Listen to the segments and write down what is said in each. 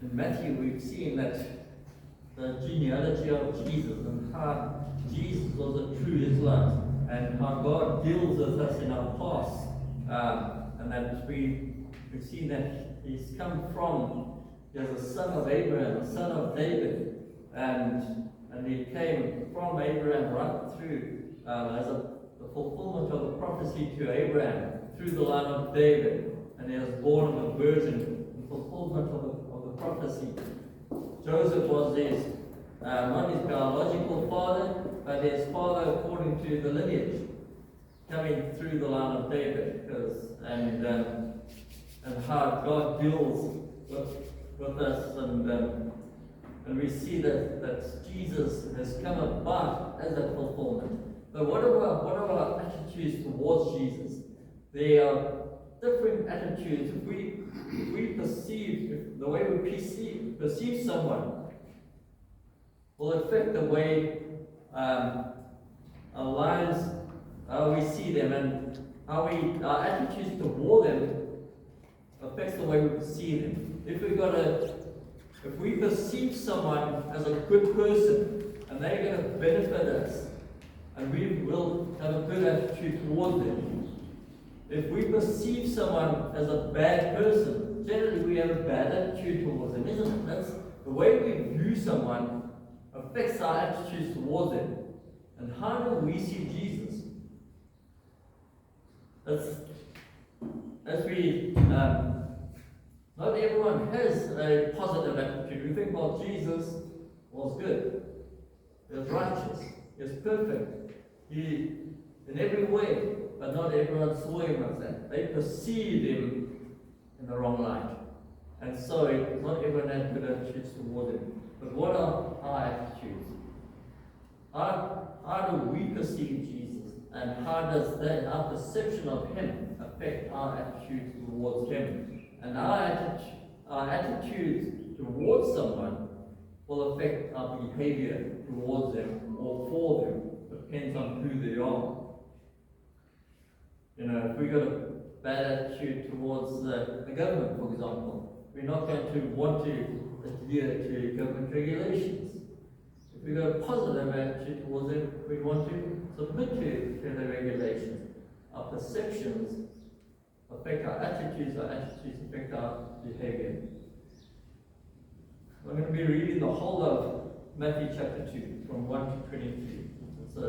in Matthew we've seen that the genealogy of Jesus and how Jesus was a true Israelite and how God deals with us in our past, and that we've seen that he's come from, he was a son of Abraham, a son of David, and he came from Abraham right through as the fulfillment of the prophecy to Abraham through the line of David, and he was born of a virgin, the fulfillment of the prophecy. Joseph was his not his biological father, but his father according to the lineage, coming through the line of David, and how God deals with us, and we see that Jesus has come about as a fulfillment. But what about our attitudes towards Jesus? There are different attitudes. If we perceive, the way we perceive someone will affect the way our lives, how we see them, and how our attitudes toward them affects the way we perceive them. If we perceive someone as a good person and they're going to benefit us, and we will have a good attitude towards them. If we perceive someone as a bad person, generally we have a bad attitude towards them, isn't it? That's the way we view someone affects our attitudes towards them. And how do we see Jesus? Not everyone has a positive attitude. We think, well, Jesus was good. He was righteous. He was perfect. He, in every way, but not everyone saw him as that. They perceived him in the wrong light. And so, not everyone had good attitudes toward him. But what are our attitudes? How do we perceive Jesus? And how does our perception of him affect our attitudes towards him? And our attitudes towards someone will affect our behavior towards them or for them. Depends on who they are. If we got a bad attitude towards the government, for example, we're not going to want to adhere to government regulations. If we got a positive attitude towards it, we want to submit to the regulations. Our perceptions affect our attitudes affect our behavior. I'm going to be reading the whole of Matthew chapter 2, from 1 to 23. So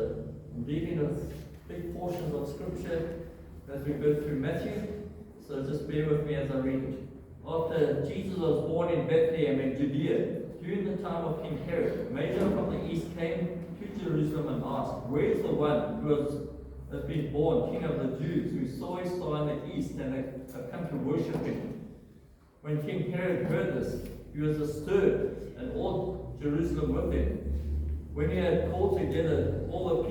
I'm dealing with big portions of scripture as we go through Matthew. So just bear with me as I read it. After Jesus was born in Bethlehem in Judea, during the time of King Herod, a magi from the east came to Jerusalem and asked, "Where is the one who has been born King of the Jews? We saw his star in the east and have come to worship him." When King Herod heard this, he was disturbed, and all Jerusalem with him. When he had called together all the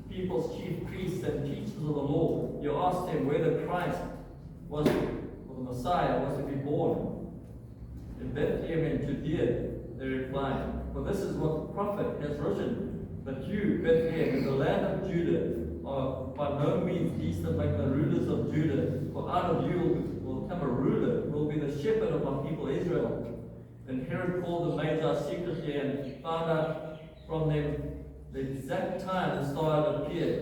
people's chief priests and teachers of the law, he asked them where the Christ was, or the Messiah was to be born. In Bethlehem in Judea, they replied, "For this is what the prophet has written, but you, Bethlehem, in the land of Judah, are by no means least among the rulers of Judah, for out of you will come a ruler who will be the shepherd of my people Israel." Then Herod called the magi secretly and found out from them the exact time the star had appeared.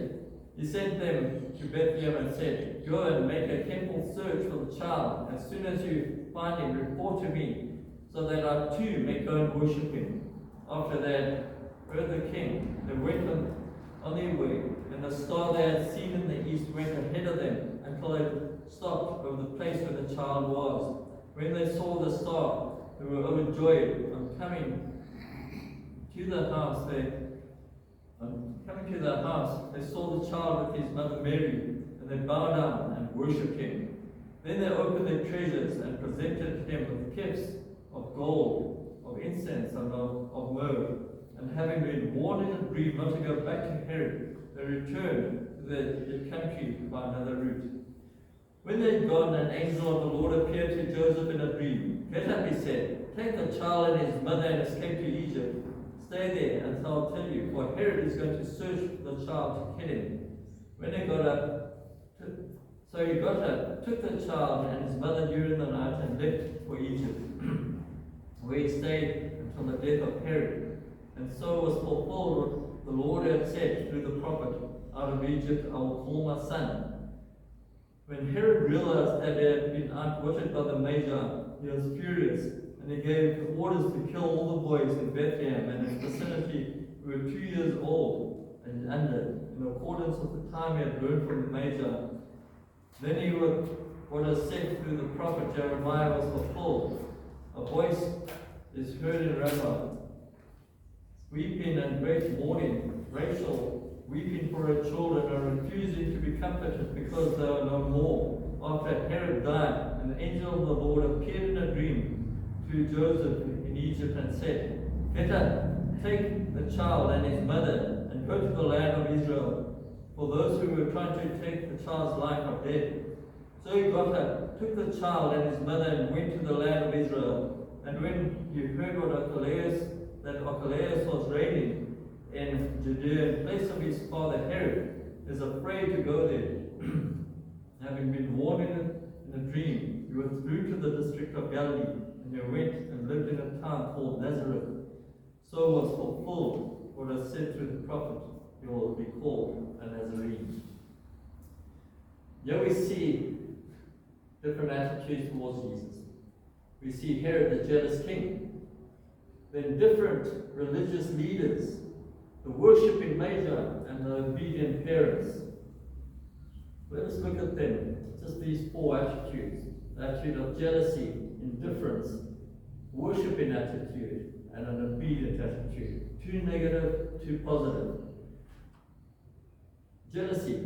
He sent them to Bethlehem and said, "Go and make a careful search for the child. As soon as you find him, report to me, so that I too may go and worship him." After they had heard the king, they went on their way, and the star they had seen in the east went ahead of them until it stopped over the place where the child was. When they saw the star, they were overjoyed. On coming to the house, they saw the child with his mother Mary, and they bowed down and worshipped him. Then they opened their treasures and presented him with gifts of gold, of incense, and of myrrh. And having been warned in a dream not to go back to Herod, they returned to their country by another route. When they had gone, an angel of the Lord appeared to Joseph in a dream. "Get up," he said, "take the child and his mother and escape to Egypt. Stay there until I'll tell you, for Herod is going to search for the child to kill him." When he got up, took the child and his mother during the night and left for Egypt. where he stayed until the death of Herod. And so was fulfilled what the Lord had said through the prophet, out of Egypt I will call my son. When Herod realized that he had been outwitted by the Magi, he was furious, and he gave orders to kill all the boys in Bethlehem and its vicinity who were 2 years old and under, in accordance with the time he had learned from the Magi. Then what is said through the prophet Jeremiah was fulfilled. A voice is heard in Ramah, weeping and great mourning. Rachel, weeping for her children, and refusing to be comforted because they are no more. After Herod died, an angel of the Lord appeared in a dream to Joseph in Egypt and said, "Get up, take the child and his mother, and go to the land of Israel, for those who were trying to take the child's life are dead." So he got up, took the child and his mother, and went to the land of Israel. And when he heard that Archelaus was reigning in Judea in place of his father Herod, he was afraid to go there. Having been warned in a dream, he withdrew to the district of Galilee, and he went and lived in a town called Nazareth. So was fulfilled what was said through the prophet, he will be called a Nazarene. Here we see different attitudes towards Jesus. We see Herod, the jealous king. Then different religious leaders, the worshipping Magi and the obedient parents. Let us look at them. Just these four attitudes. The attitude of jealousy, indifference, worshipping attitude, and an obedient attitude. Two negative, two positive. Jealousy.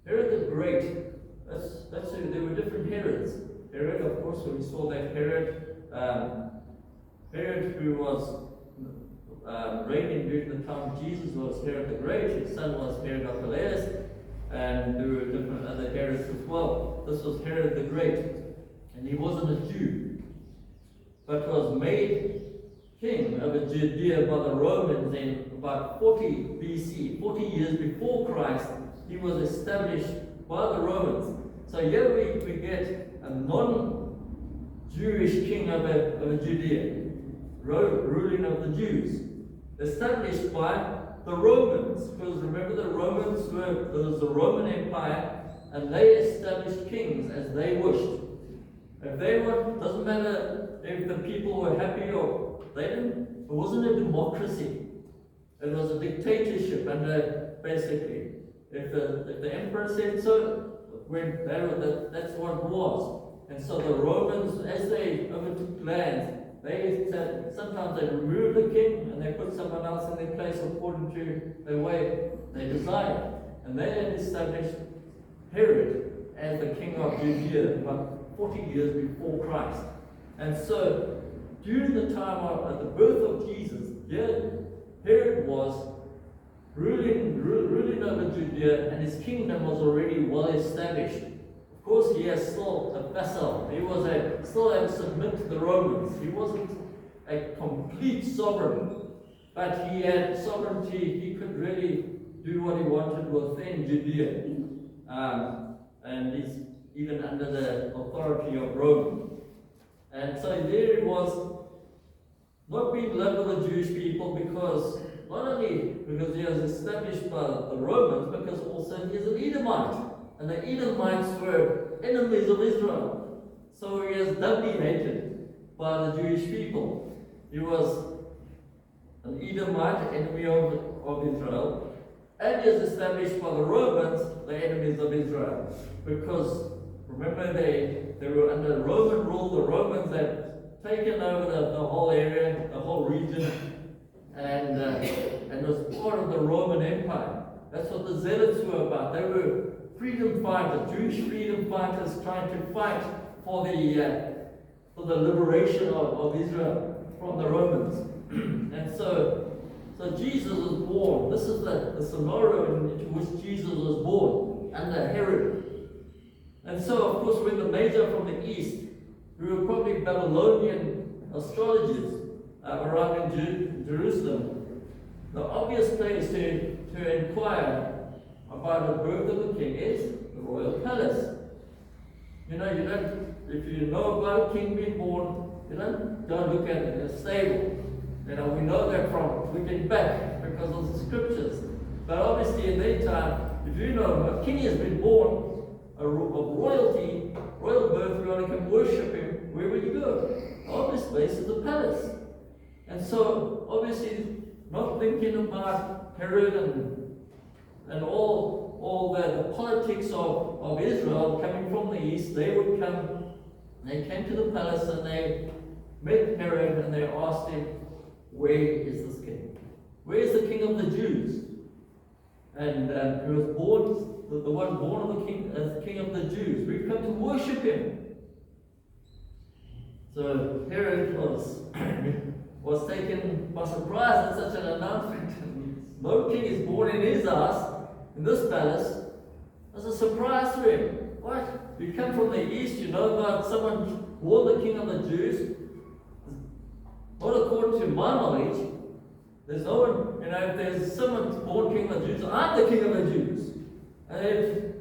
Herod the Great. That's who there were different Herods. Herod, of course, we saw that Herod who was reigning during the time of Jesus was Herod the Great. His son was Herod Archelaus, and there were different other Herods as well. This was Herod the Great, and he wasn't a Jew, but was made king over Judea by the Romans in about 40 BC, 40 years before Christ. He was established by the Romans. So here we get a non-Jewish king over Judea, ruling of the Jews, established by the Romans. Because remember, there was the Roman Empire, and they established kings as they wished. If they were, doesn't matter if the people were happy or they didn't. It wasn't a democracy. It was a dictatorship, and basically, if the emperor said so, that's what it was. And so the Romans, as they overtook land, sometimes they removed the king and they put someone else in their place according to the way they desired. And they had established Herod as the king of Judea about 40 years before Christ. And so during the time of the birth of Jesus, Herod was ruling over Judea, and his kingdom was already well established. Of course, he was still a vassal. He was still had to submit to the Romans. He wasn't a complete sovereign, but he had sovereignty. He could really do what he wanted within Judea, and he's even under the authority of Rome. And so there he was, not being loved by the Jewish people, because not only because he was established by the Romans, because also he is an Edomite. And the Edomites were enemies of Israel. So he is doubly hated by the Jewish people. He was an Edomite, enemy of Israel. And he is established by the Romans, the enemies of Israel. Because, remember, they were under Roman rule. The Romans had taken over the whole area, the whole region, and was part of the Roman Empire. That's what the Zealots were about. They were freedom fighters, Jewish freedom fighters, trying to fight for the liberation of Israel from the Romans. And so Jesus was born. This is the scenario into which Jesus was born, under Herod. And so, of course, when the Magi from the east, who were probably Babylonian astrologers, arrived in Jerusalem, the obvious place to inquire about the birth of the king is the royal palace. If you know about a king being born, don't look at it as stable. We know that from looking back because of the scriptures. But obviously in their time, if you know a king has been born of royalty, royal birth, you want to come worship him, where will you go? The obvious place is the palace. And so obviously not thinking about Herod and all the politics of Israel coming from the east, they came to the palace and they met Herod and they asked him, where is this king? Where is the king of the Jews? And he was born, the one born of the king, as the king of the Jews. We've come to worship him. So Herod was taken by surprise at such an announcement. No king is born in his house, in this palace. As a surprise to him. What? You come from the east, you know about someone born the king of the Jews. Not according to my knowledge. There's no one, if there's someone born king of the Jews, I'm the king of the Jews. And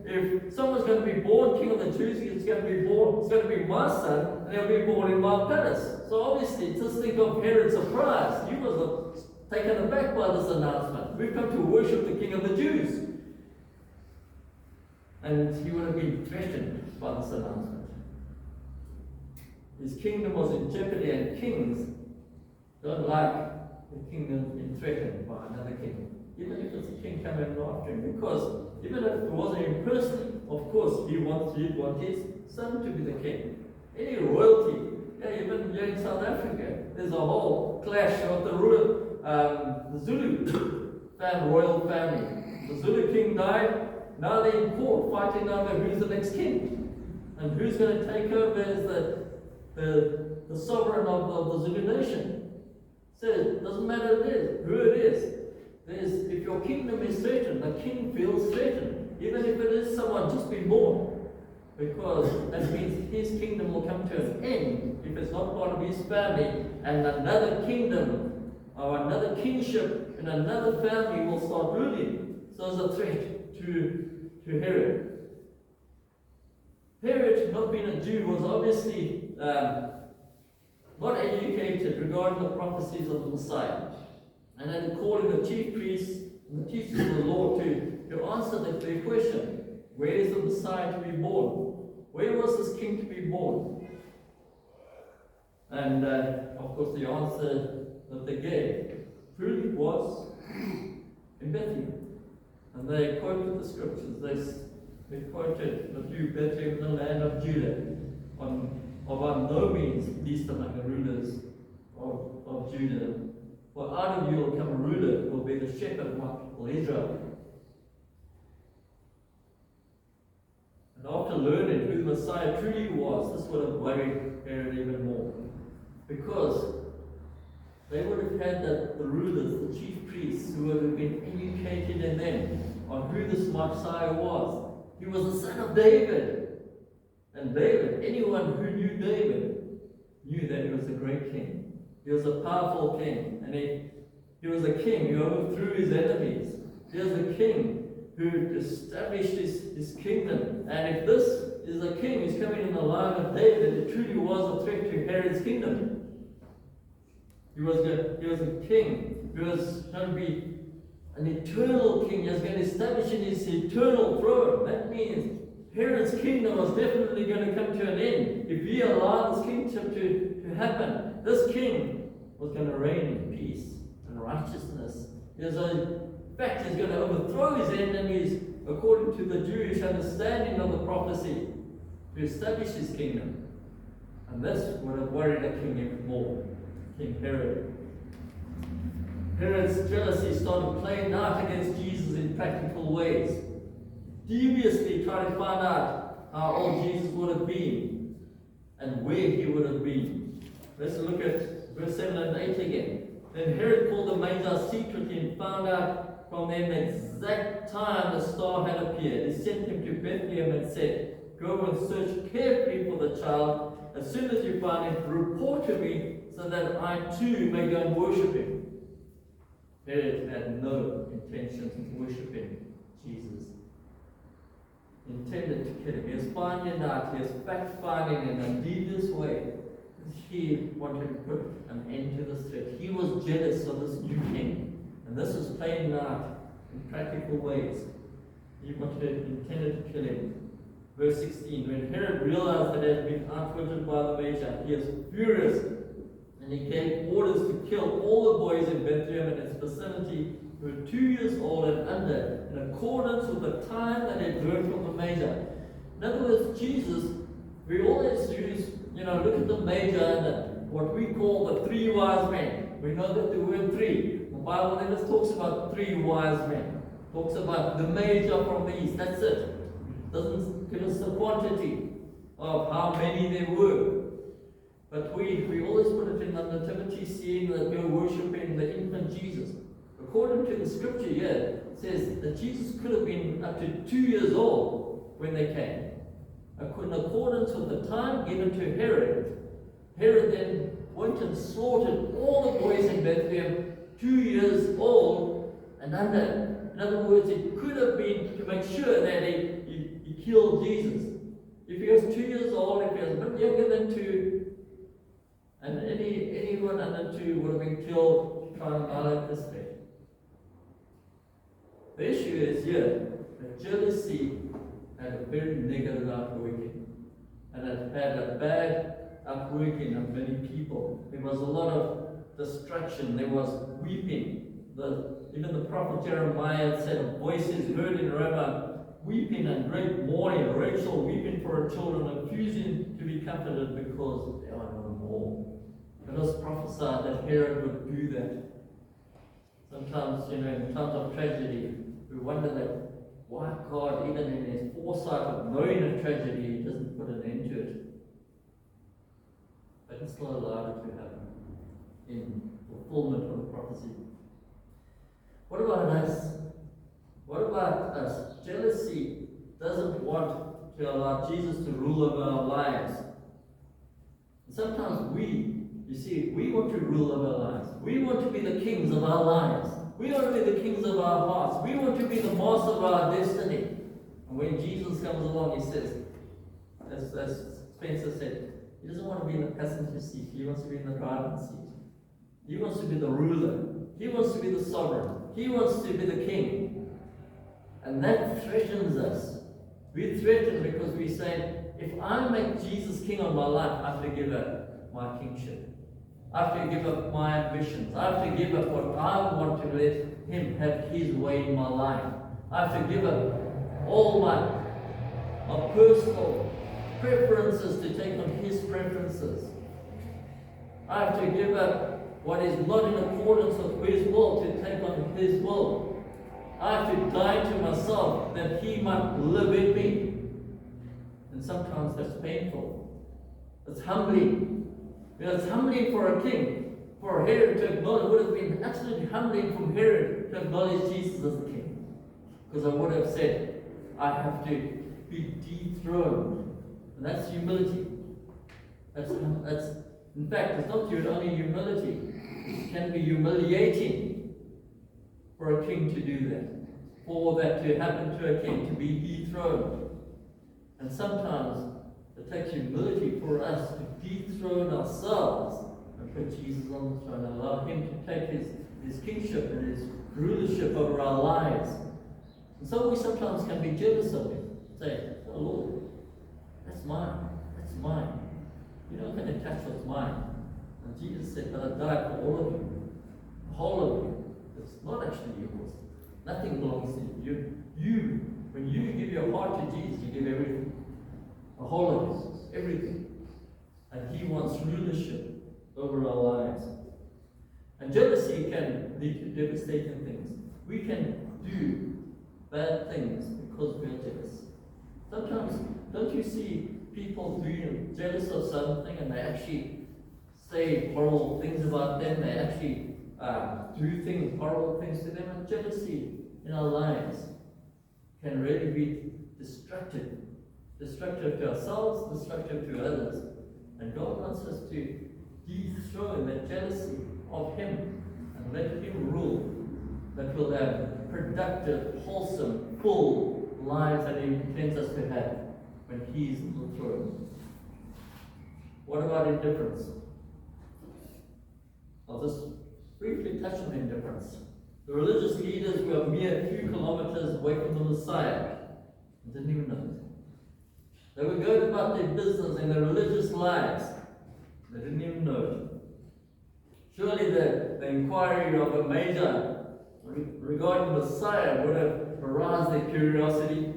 if someone's going to be born king of the Jews, it's going to be my son, and he'll be born in my palace. So obviously, just think of Herod's surprise. He was taken aback by this announcement. We've come to worship the king of the Jews. And he would have been threatened by this announcement. His kingdom was in jeopardy, and kings don't like the kingdom being threatened by another king. Even if it's a king coming after him. Because even if it wasn't him personally, of course, he'd want his son to be the king. Any royalty, even here in South Africa, there's a whole clash of the Zulu royal family. The Zulu king died. Now they're in court fighting over who's the next king and who's going to take over as the sovereign of the Zulu nation. So it doesn't matter who it is. If your kingdom is threatened, the king feels threatened, even if it is someone just been born, because that means his kingdom will come to an end if it's not part of his family, and another kingdom or another kingship in another family will start ruling. So it's a threat to Herod. Herod, not being a Jew, was obviously not educated regarding the prophecies of the Messiah. And then calling the chief priests and the teachers of the law to answer their question. Where is the Messiah to be born? Where was this king to be born? And of course the answer that they gave truly was in Bethlehem. And they quoted the scriptures. They quoted that you, Bethlehem, the land of Judah, of no means least among the rulers of Judah. For out of you will come a ruler who will be the shepherd of my people Israel. And after learning who the Messiah truly was, this would have worried Herod even more. Because they would have had the rulers, the chief priests, who would have been educated in them on who this Messiah was. He was the son of David. And David, anyone who knew David, knew that he was a great king. He was a powerful king. And he was a king who overthrew his enemies. He was a king who established his kingdom. And if this is a king who's coming in the line of David, it truly was a threat to Herod's kingdom. He was a king who was going to be an eternal king. He was going to establish his eternal throne. That means Herod's kingdom was definitely going to come to an end. If he allowed this kingship to happen, this king was going to reign in peace and righteousness. In fact, he's going to overthrow his enemies according to the Jewish understanding of the prophecy to establish his kingdom. And this would have worried the king even more, King Herod. Herod's jealousy started playing out against Jesus in practical ways, deviously trying to find out how old Jesus would have been and where he would have been. Let's look at verse 7 and 8 again. Then Herod called the Magi secretly and found out from them the exact time the star had appeared. He sent him to Bethlehem and said, "Go and search carefully for the child. As soon as you find him, report to me so that I too may go and worship him." Herod had no intention of worshiping Jesus. He intended to kill him. He was finding out, he was fact-finding in a devious way He wanted to put an end to this threat. He was jealous of this new king. And this was playing out in practical ways. He intended to kill him. Verse 16, when Herod realized that he had been outwitted by the Magi, he was furious, and he gave orders to kill all the boys in Bethlehem and its vicinity who were 2 years old and under, in accordance with the time that he had heard from the Magi. In other words, Jesus, we always use, look at the Magi and what we call the 3 wise men. We know that the word 3, the Bible never talks about 3 wise men. It talks about the Magi from the east. That's it. Doesn't give us the quantity of how many there were. But we always put it in the nativity scene that we're worshiping the infant Jesus. According to the scripture here, it says that Jesus could have been up to 2 years old when they came. In accordance with the time given to Herod, Herod then went and slaughtered all the boys in Bethlehem 2 years old and under. In other words, it could have been to make sure that he killed Jesus. If he was 2 years old, if he was a bit younger than 2, and anyone under 2 would have been killed trying to annihilate this faith. The issue is here that jealousy had a very negative outworking, and it had a bad outworking on many people. There was a lot of distraction, there was weeping. Even the prophet Jeremiah said, a voice is heard in Ramah, weeping and great mourning, Rachel weeping for her children, refusing to be comforted because there are no more. It was prophesied that Herod would do that. Sometimes, in times of tragedy, we wonder that why God, even in his foresight of knowing a tragedy, he doesn't put an end to it. But he still allowed it to happen in fulfillment of the prophecy. What about us? What about us? Jealousy doesn't want to allow Jesus to rule over our lives. And sometimes we want to rule over our lives. We want to be the kings of our lives. We want to be the kings of our hearts. We want to be the master of our destiny. And when Jesus comes along, he says, as Spencer said, he doesn't want to be in the passenger seat. He wants to be in the driving seat. He wants to be the ruler. He wants to be the sovereign. He wants to be the king. And that threatens us. We threaten because we say, if I make Jesus king of my life, I have to give up my kingship. I have to give up my ambitions. I have to give up what I want to let him have his way in my life. I have to give up all my personal preferences to take on his preferences. I have to give up what is not in accordance with his will to take on his will. I have to die to myself that he might live in me. And sometimes that's painful. It's humbling. It's humbling for a king, for Herod to acknowledge. It would have been absolutely humbling for Herod to acknowledge Jesus as the king. Because I would have said, I have to be dethroned. And that's humility. That's in fact, it's not only humility. It can be humiliating for a king to do that. For that to happen to a king, to be dethroned. And sometimes it takes humility for us to dethrone ourselves and put Jesus on the throne and allow him to take his kingship and his rulership over our lives. And so we sometimes can be jealous of him. Say, oh Lord, that's mine. That's mine. You don't get attached what's mine. And Jesus said, but I died for all of you. The whole of you. It's not actually yours. Nothing belongs to you. When you give your heart to Jesus, you give everything. The whole of us, everything. And he wants rulership over our lives. And jealousy can lead to devastating things. We can do bad things because we're jealous. Sometimes, don't you see people being jealous of something and they actually say horrible things about them? They actually do horrible things to them. And jealousy in our lives can really be destructive. Destructive to ourselves, destructive to others. And God wants us to dethrone that jealousy of him and let him rule, that we'll have productive, wholesome, full lives that he intends us to have when he's on the throne. What about indifference? I'll just briefly touch on indifference. The religious leaders were a mere few kilometers away from the Messiah and didn't even know it. They were going about their business and their religious lives. They didn't even know it. Surely the inquiry of a Magi regarding the Messiah would have aroused their curiosity.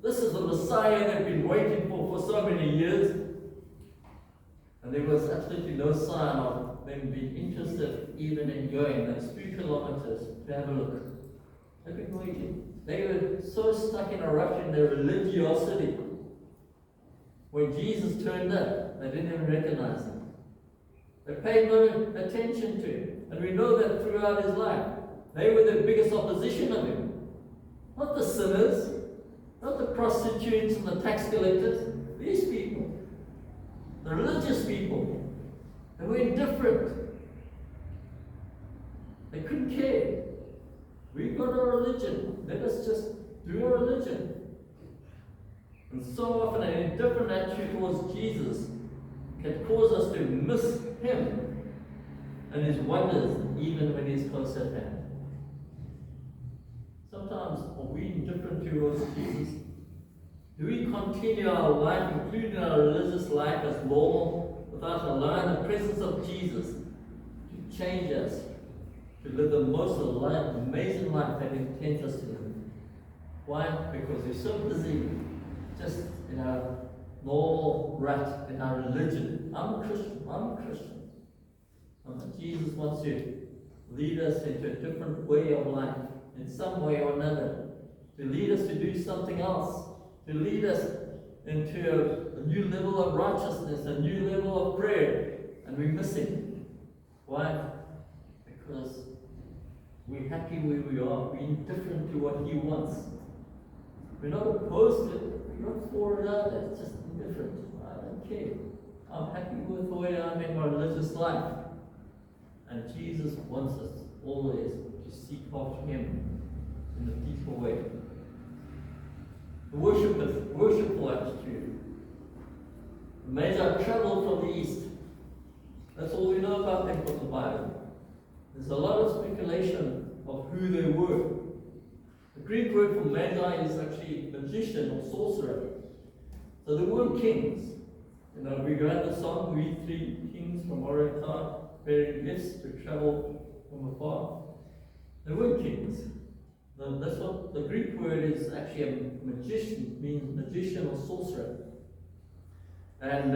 This is the Messiah they've been waiting for so many years. And there was absolutely no sign of them being interested even in going those few kilometers to have a look. They've been waiting. They were so stuck in a rush in their religiosity. When Jesus turned up, they didn't even recognize him. They paid no attention to him. And we know that throughout his life. They were the biggest opposition of him. Not the sinners, not the prostitutes and the tax collectors. These people, the religious people, they were indifferent. They couldn't care. We've got a religion. Let us just do a religion. And so often an indifferent attitude towards Jesus can cause us to miss him and his wonders even when he's close at hand. Sometimes are we indifferent towards Jesus? Do we continue our life, including our religious life, as normal without allowing the presence of Jesus to change us, to live the most amazing life that he intends us to live? Why? Because we're so busy just in our normal rut, in our religion. I'm a Christian. And Jesus wants to lead us into a different way of life, in some way or another, to lead us to do something else, to lead us into a new level of righteousness, a new level of prayer, and we're missing. Why? Because we're happy where we are, we're indifferent to what he wants. We're not opposed to it, we're not for it either, it's just indifferent. I don't care. I'm happy with the way I'm in my religious life. And Jesus wants us always to seek after him in a deeper way. The worshipful attitude. The Magi traveled from the east. That's all we know about them from the Bible. There's a lot of speculation of who they were. The Greek word for Magi is actually magician or sorcerer. So they weren't kings. We read the song, we three kings from Oriental, bearing gifts to travel from afar. They weren't kings. That's what the Greek word is actually a magician, means magician or sorcerer. And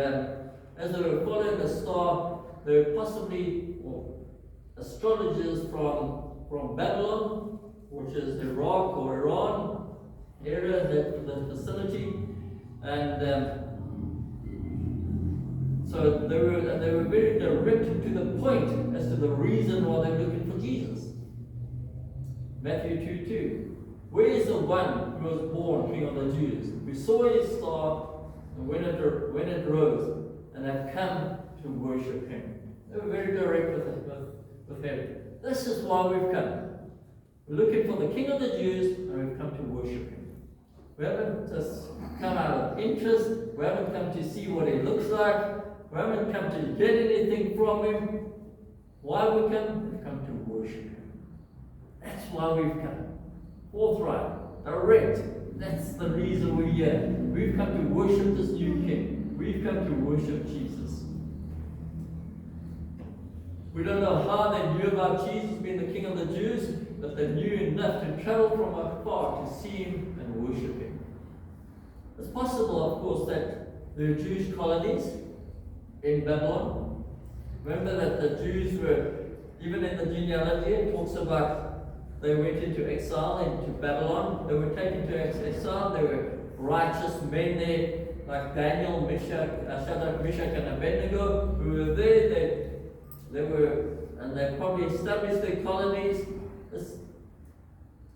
as they were following the star, they were possibly astrologers from Babylon, which is Iraq or Iran area, the vicinity. And so they were very direct to the point as to the reason why they're looking for Jesus. Matthew 2:2. Where is the one who was born King of the Jews? We saw his star and when it rose, and have come to worship him. They were very direct with him. This is why we've come. We're looking for the King of the Jews, and we've come to worship him. We haven't just come out of interest. We haven't come to see what he looks like. We haven't come to get anything from him. Why have we come? We've come to worship him. That's why we've come. Forthright, direct. That's the reason we're here. We've come to worship this new King. We've come to worship Jesus. We don't know how they knew about Jesus being the King of the Jews, but they knew enough to travel from afar to see him and worship him. It's possible, of course, that there were Jewish colonies in Babylon. Remember that the Jews were, even in the genealogy, it talks about they went into exile into Babylon. They were taken to exile. There were righteous men there, like Daniel, Shadrach, Meshach, and Abednego, who were there. They probably established their colonies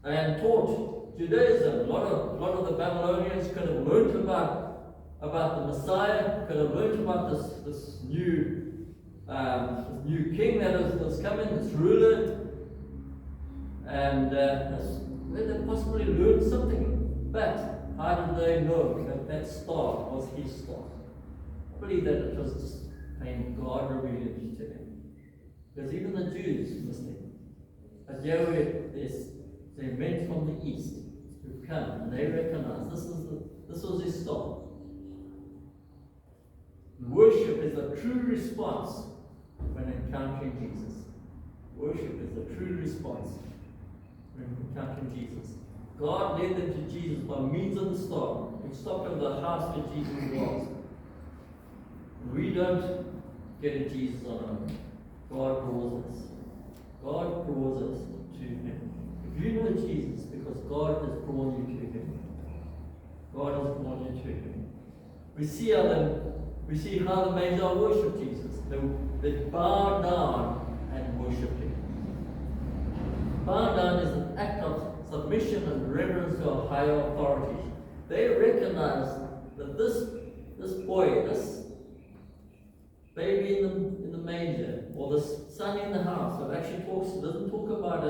and taught Judaism. A lot of the Babylonians could have learned about the Messiah, could have learned about this new king that was coming, this ruler, and they possibly learned something. But how did they know that star was his star? I believe that it was just and God revealed it to them. Because even the Jews missed it. But Yahweh, they went from the east to come, and they recognized this was his stop. Worship is a true response when encountering Jesus. Worship is a true response when encountering Jesus. God led them to Jesus by means of the star, which stopped at the house where Jesus was. We don't get to Jesus on our own. God draws us. God draws us to Him. If you know Jesus, because God has drawn you to Him. God has drawn you to Him. We see how the Magi worship Jesus. They bow down and worship Him. Bow down is an act of submission and reverence to a higher authority. They recognize that this boy, this baby in the manger, or the son in the house, doesn't talk about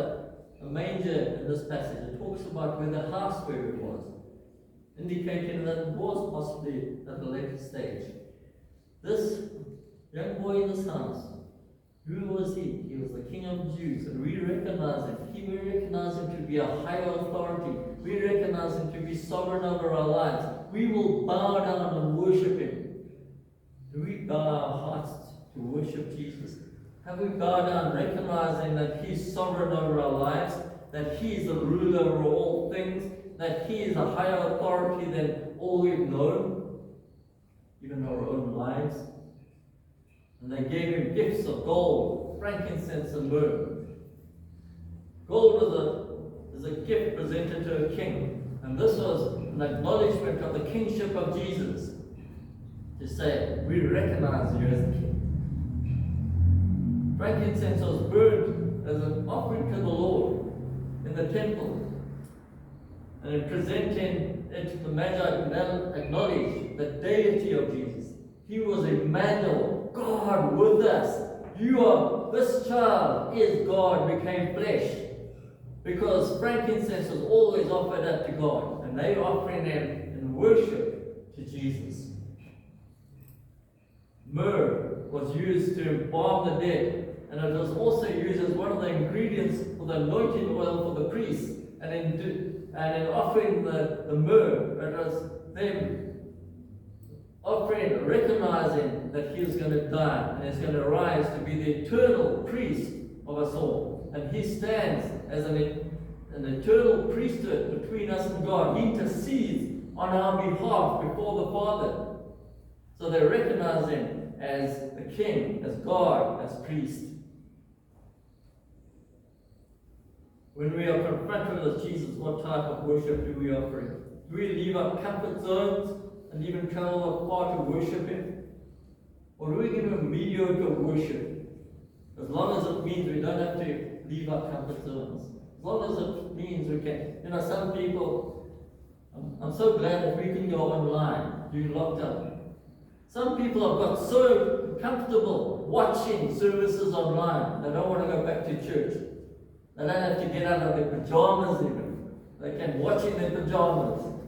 a manger in this passage. It talks about where the house where it was, indicating that it was possibly at a later stage. This young boy in this house, who was he? He was the King of the Jews, and we recognize him. We recognize him to be a higher authority. We recognize him to be sovereign over our lives. We will bow down and worship him. Do we bow our hearts to worship Jesus? Have we bowed down recognizing that He's sovereign over our lives, that He is the ruler over all things, that He is a higher authority than all we've known, even our own lives? And they gave Him gifts of gold, frankincense, and myrrh. Gold is a gift presented to a king, and this was an acknowledgement of the kingship of Jesus. To say, we recognize you as a king. Frankincense was burned as an offering to the Lord in the temple. And in presenting it, the Magi acknowledged the deity of Jesus. He was Emmanuel, God with us. This child is God, became flesh. Because frankincense was always offered up to God. And they offering it in worship to Jesus. Myrrh was used to embalm the dead, and it was also used as one of the ingredients for the anointing oil for the priests. And in offering the myrrh, it was them offering, recognizing that He was going to die and is going to rise to be the eternal priest of us all. And He stands as an eternal priesthood between us and God. He intercedes on our behalf before the Father. So they recognize Him as the King, as God, as priest. When we are confronted with Jesus, what type of worship do we offer Him? Do we leave our comfort zones and even travel far to worship Him? Or do we give Him mediocre worship? As long as it means we don't have to leave our comfort zones. As long as it means we can. Some people, I'm so glad that we can go online during lockdown. Some people have got so comfortable watching services online, they don't want to go back to church. They don't have to get out of their pajamas even. They can watch in their pajamas.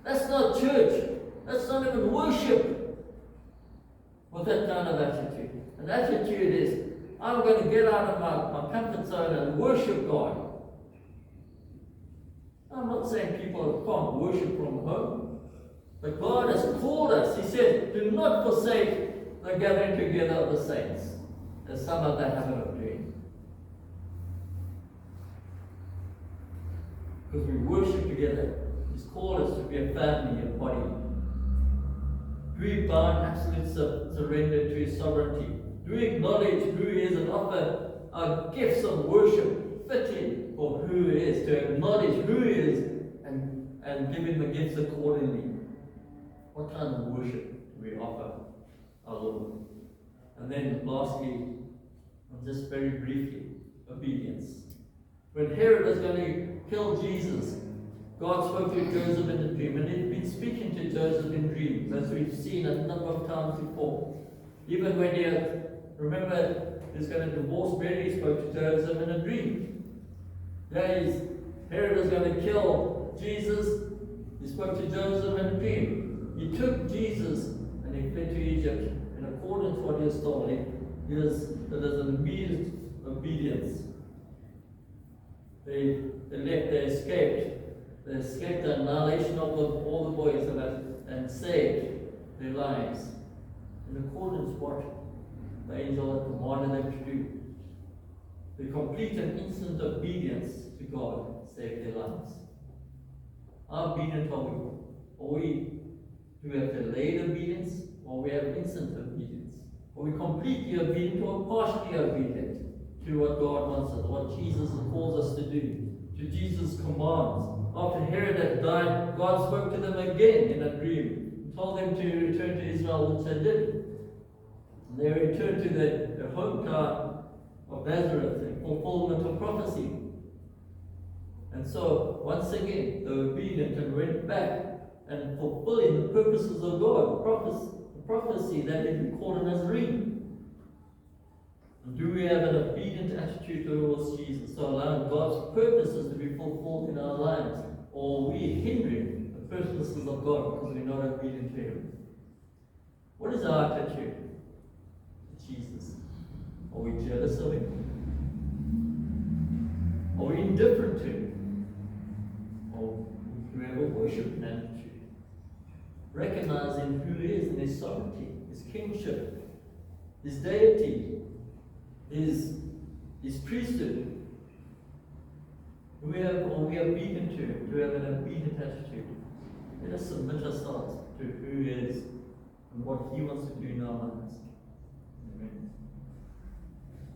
That's not church. That's not even worship. With that kind of attitude. An attitude is, I'm going to get out of my comfort zone and worship God. I'm not saying people can't worship from home. But God has called us. He said, do not forsake the gathering together of the saints, as some of that habit of doing. Because we worship together. He's called us to be a family, a body. Do we bow in absolute surrender to His sovereignty? Do we acknowledge who He is and offer our gifts of worship fitting for who He is, to acknowledge who He is and give Him the gifts accordingly? What kind of worship do we offer our Lord? And then lastly, and just very briefly, obedience. When Herod was going to kill Jesus, God spoke to Joseph in a dream, and He'd been speaking to Joseph in dreams, as we've seen a number of times before. Even when remember, He's going to divorce Mary, He spoke to Joseph in a dream. Herod was going to kill Jesus, He spoke to Joseph in a dream. He took Jesus and He fled to Egypt in a according to what he has told him, it is an immediate obedience. They escaped the annihilation of all the boys and saved their lives in accordance with what the angel had commanded them to do. The complete and instant obedience to God saved their lives. How obedient are we? Do we have delayed obedience, or we have instant obedience? Are we completely obedient or partially obedient to what God wants us, what Jesus calls us to do, to Jesus' commands? After Herod had died, God spoke to them again in a dream and told them to return to Israel, which they did. And they returned to their hometown of Nazareth in fulfillment of prophecy. And so, once again, they were obedient and went back and fulfilling the purposes of God, the prophecy that He would call a Nazarene. And do we have an obedient attitude towards Jesus, so allowing God's purposes to be fulfilled in our lives? Or are we hindering the purposes of God because we're not obedient to Him? What is our attitude to Jesus? Are we jealous of Him? Are we indifferent to Him? Or do we have a worshiping attitude? Recognizing who He is in His sovereignty, His kingship, His deity, His priesthood. Are we obedient to Him? Do we have an obedient attitude? Let us submit ourselves to who He is and what He wants to do in our lives.